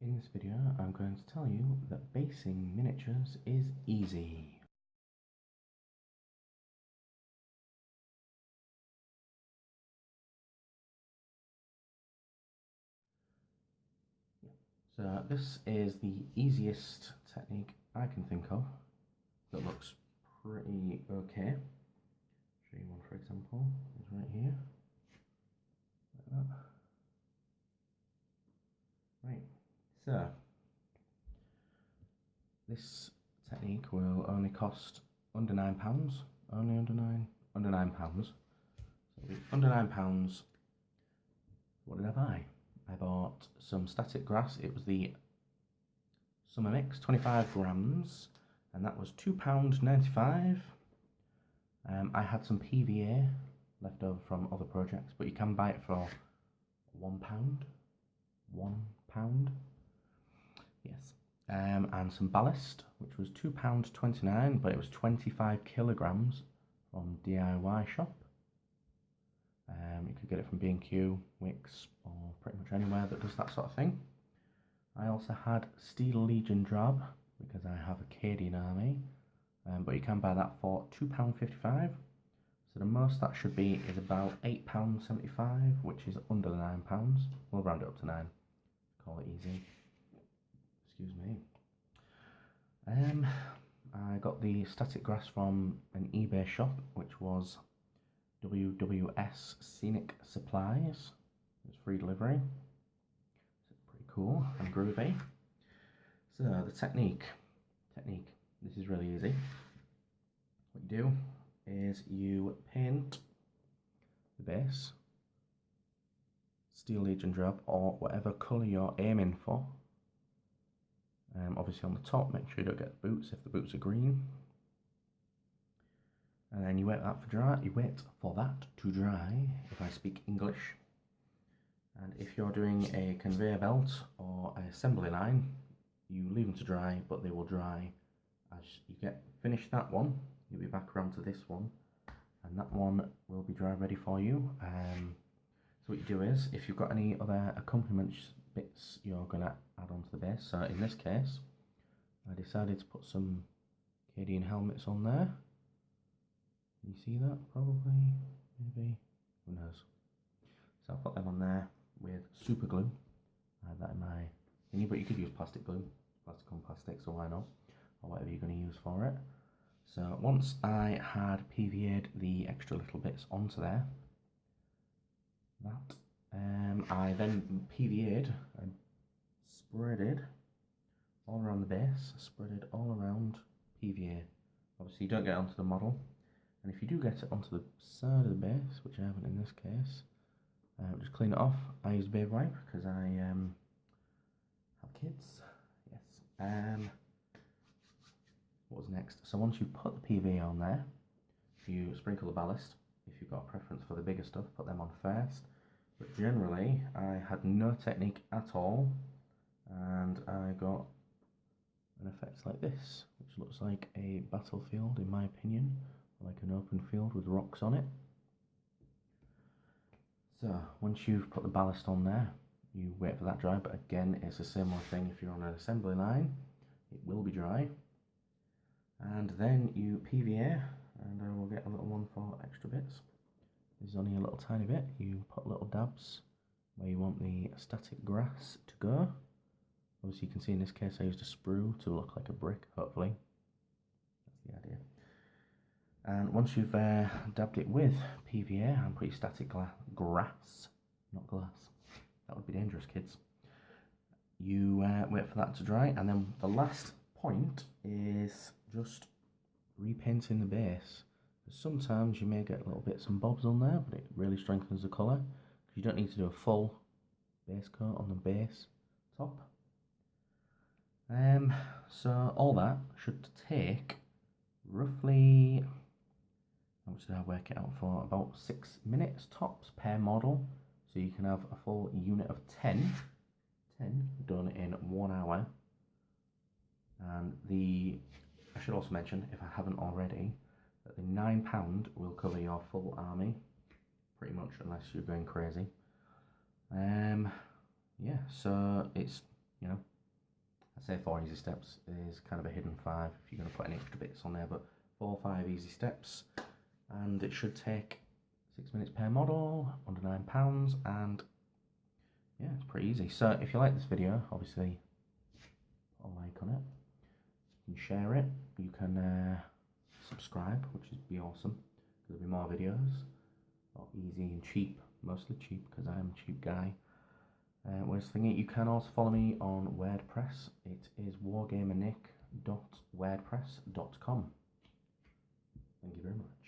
In this video, I'm going to tell you that basing miniatures is easy. So this is the easiest technique I can think of that looks pretty okay. Show you one for example, it's right here, like that. Right, so this technique will only cost under £9, only under £9. So under £9, what did I buy? I bought some static grass. It was the summer mix, 25 grams, and that was £2.95. I had some PVA left over from other projects, but you can buy it for £1. £1, yes. And some ballast, which was £2.29, but it was 25 kilograms from DIY shop. You could get it from B&Q, Wix, or pretty much anywhere that does that sort of thing. I also had Steel Legion drab, because I have a Cadian army, but you can buy that for £2.55. So the most that should be is about £8.75, which is under the £9. We'll round it up to 9, call it easy. Excuse me. I got the static grass from an eBay shop, which was WWS Scenic Supplies. It's free delivery. It's pretty cool and groovy. So the technique, this is really easy. What you do is you paint the base Steel Legion drab or whatever colour you're aiming for. Obviously on the top, make sure you don't get the boots if the boots are green. And then you wait for that to dry, if I speak English. And if you're doing a conveyor belt or an assembly line, you leave them to dry, but they will dry as you finish that one. You'll be back around to this one, and that one will be dry ready for you. So what you do is, if you've got any other accompaniment bits you're going to add onto the base, so in this case, I decided to put some Cadian helmets on there. You see that? Probably, maybe, who knows. So I'll put them on there with super glue. I had that in my thingy, but you could use plastic glue, plastic on plastic, so why not? Or whatever you're going to use for it. So once I had PVA'd the extra little bits onto there, I then PVA'd and spreaded all around the base, spreaded all around PVA. Obviously you don't get it onto the model, and if you do get it onto the side of the base, which I haven't in this case, just clean it off. I use baby wipe because I have kids. Yes. What was next? So once you put the PVA on there, you sprinkle the ballast. If you've got a preference for the bigger stuff, put them on first. But generally, I had no technique at all, and I got an effect like this, which looks like a battlefield in my opinion, like an open field with rocks on it. So once you've put the ballast on there, you wait for that to dry, but again it's a similar thing if you're on an assembly line, it will be dry. And then you PVA, and I will get a little one for extra bits. This is only a little tiny bit. You put little dabs where you want the static grass to go. Obviously you can see in this case I used a sprue to look like a brick, hopefully. That's the idea. And once you've dabbed it with PVA and put your static grass, not glass, that would be dangerous, kids. You wait for that to dry, and then the last point is just repainting the base. Sometimes you may get little bits and bobs on there, but it really strengthens the colour, because you don't need to do a full base coat on the base top. So all that should take roughly, how much did I work it out for? About 6 minutes tops per model. So you can have a full unit of 10 done in 1 hour. And I should also mention, if I haven't already, that the £9 will cover your full army, pretty much, unless you're going crazy. Yeah, so it's, I say 4 easy steps is kind of a hidden 5 if you're going to put any extra bits on there, but 4 or 5 easy steps, and it should take 6 minutes per model, under £9, and yeah, it's pretty easy. So if you like this video, obviously put a like on it, you can share it, you can subscribe, which would be awesome, because there'll be more videos, easy and cheap, mostly cheap because I'm a cheap guy. You can also follow me on WordPress. It is wargamernick.wordpress.com. Thank you very much.